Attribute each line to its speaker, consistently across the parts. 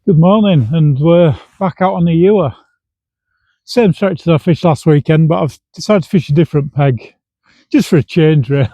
Speaker 1: Good morning, and we're back out on the Ure. Same stretch as I fished last weekend, but I've decided to fish a different peg, just for a change, really.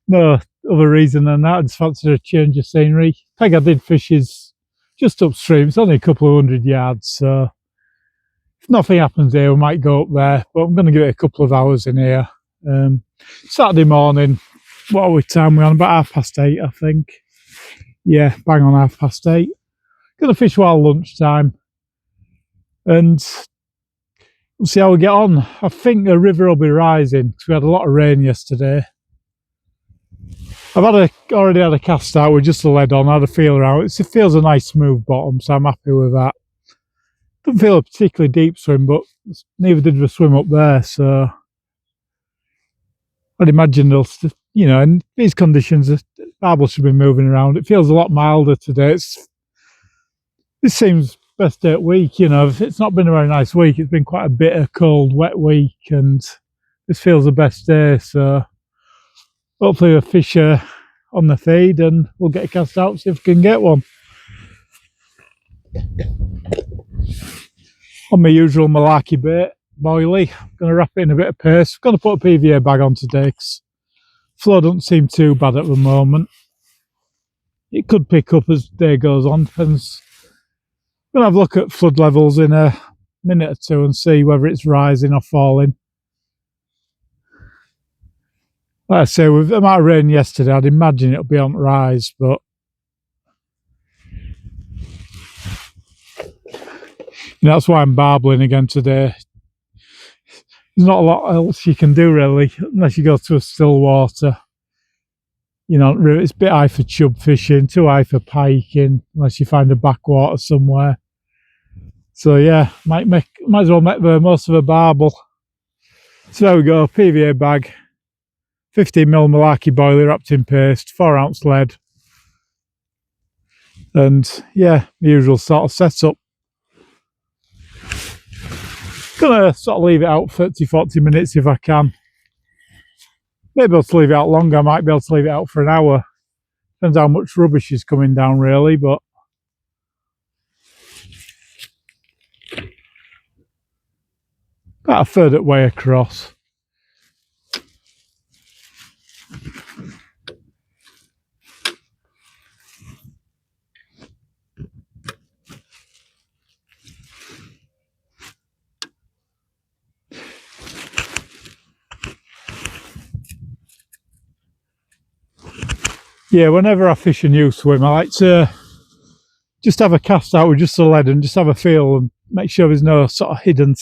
Speaker 1: No other reason than that. I just fancied a change of scenery. Peg I did fish is just upstream. It's only a couple of 100 yards, so if nothing happens here, we might go up there. But I'm going to give it a couple of hours in here. Saturday morning. What time are we on? About 8:30, I think. Yeah, bang on 8:30. Going to fish while lunchtime, and we'll see how we get on. I think the river will be rising because we had a lot of rain yesterday. I've already had a cast out with just the lead on, had a feel around. It feels a nice smooth bottom, so I'm happy with that. Doesn't feel a particularly deep swim, but neither did the swim up there, so I'd imagine they'll, in these conditions, the barbel should be moving around. It feels a lot milder today. This seems best day of week, it's not been a very nice week. It's been quite a bitter, cold, wet week, and this feels the best day, so hopefully the fish are on the feed and we'll get a cast out, see if we can get one. On my usual malarkey bait, boilie. I'm going to wrap it in a bit of paste. I'm going to put a PVA bag on today because flow doesn't seem too bad at the moment. It could pick up as the day goes on, depends. I'm going to have a look at flood levels in a minute or two and see whether it's rising or falling. Like I say, with the amount of rain yesterday, I'd imagine it'll be on the rise, but that's why I'm barbelling again today. There's not a lot else you can do really, unless you go to a still water. It's a bit high for chub fishing, too high for piking, unless you find a backwater somewhere. So yeah, might as well make the most of a barbel. So there we go, PVA bag, 15mm malarkey boilie wrapped in paste, 4-ounce lead, and yeah, the usual sort of setup. Gonna sort of leave it out 30-40 minutes if I can. Maybe I'll leave it out longer. I might be able to leave it out for an hour. Depends how much rubbish is coming down really, but about a third of the way across. Yeah, whenever I fish a new swim, I like to just have a cast out with just the lead and just have a feel and make sure there's no sort of hidden.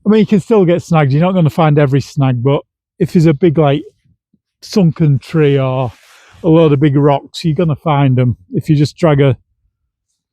Speaker 1: I mean, you can still get snagged. You're not going to find every snag, but if there's a big, sunken tree or a load of big rocks, you're going to find them if you just drag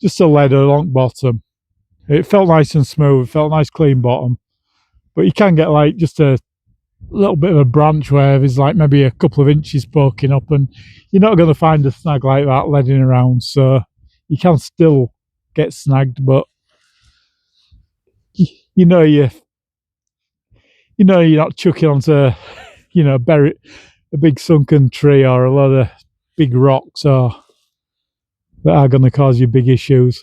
Speaker 1: just a lead along bottom. It felt nice and smooth. It felt nice, clean bottom. But you can get just a little bit of a branch where there's maybe a couple of inches poking up, and you're not going to find a snag like that leading around, so you can still get snagged, but you're not chucking onto bury a big sunken tree or a lot of big rocks that are going to cause you big issues.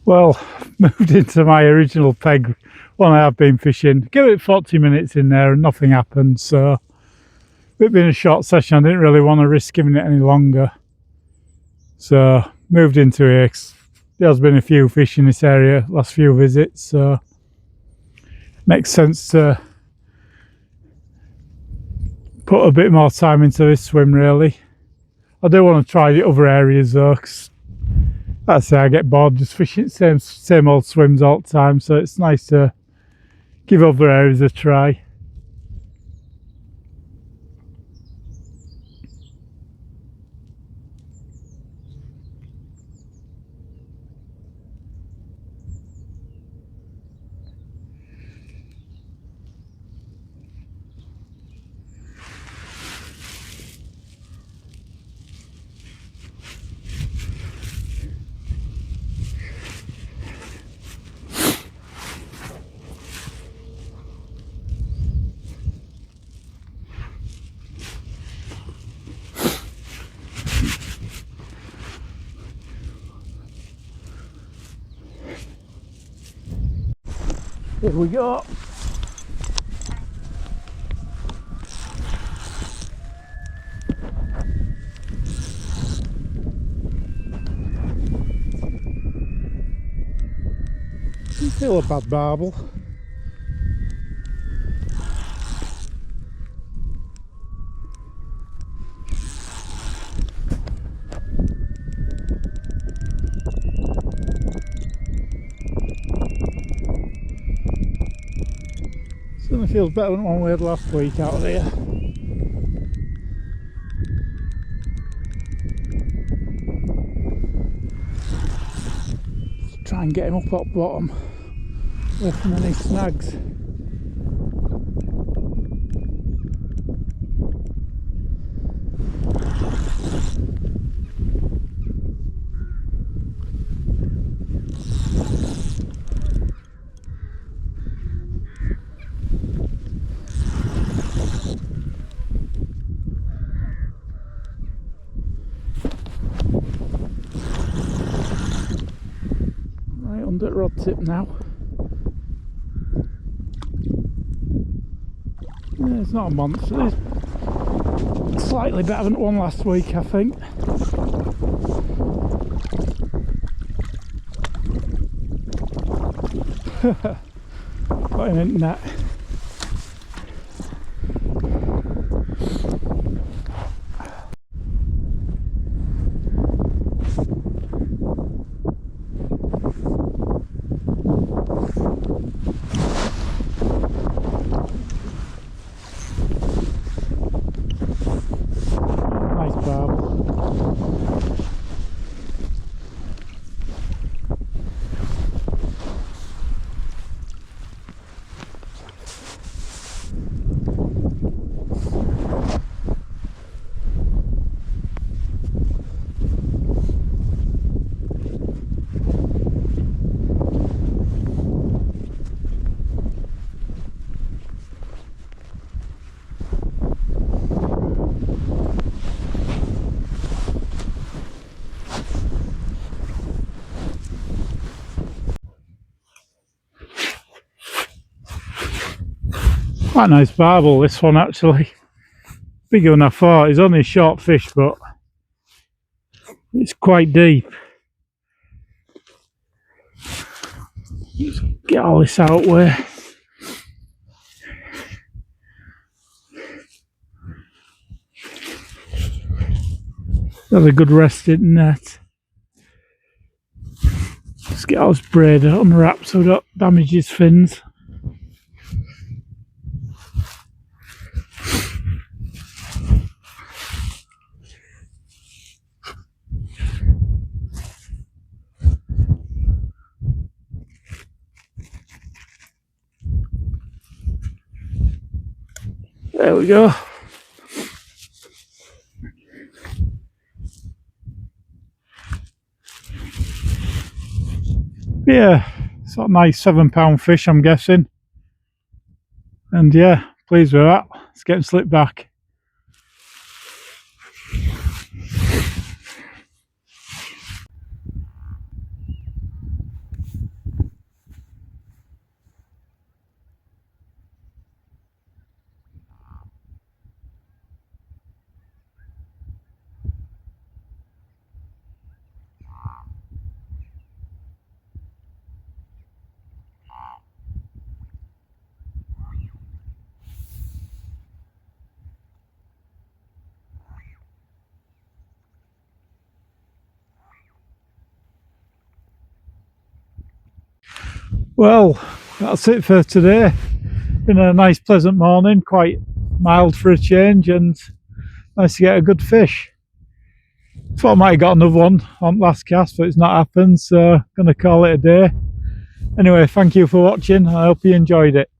Speaker 1: Well, moved into my original peg, one I have been fishing. Give it 40 minutes in there and nothing happened, so it being a short session, I didn't really want to risk giving it any longer. So moved into here. There's been a few fish in this area last few visits, so makes sense to put a bit more time into this swim really. I do want to try the other areas though, because like I say, I get bored just fishing same old swims all the time, so it's nice to give other areas a try. Here we go. Still a bad barbel. Certainly feels better than one we had last week out of here. Try and get him up at bottom, away from any snags. Under rod tip now. Yeah, it's not a monster. It's slightly better than one last week, I think. Got him in net. Quite a nice barbel, this one actually. Bigger than I thought. It's only a short fish, but it's quite deep. Let's get all this out where. That's a good resting net. Let's get all this braid unwrapped so we don't damage his fins. There we go. Yeah, it's a nice £7 fish, I'm guessing. And yeah, pleased with that. It's getting slipped back. Well, that's it for today. Been a nice pleasant morning, quite mild for a change, and nice to get a good fish. Thought I might have got another one on last cast, but it's not happened, so gonna call it a day. Anyway, thank you for watching. I hope you enjoyed it.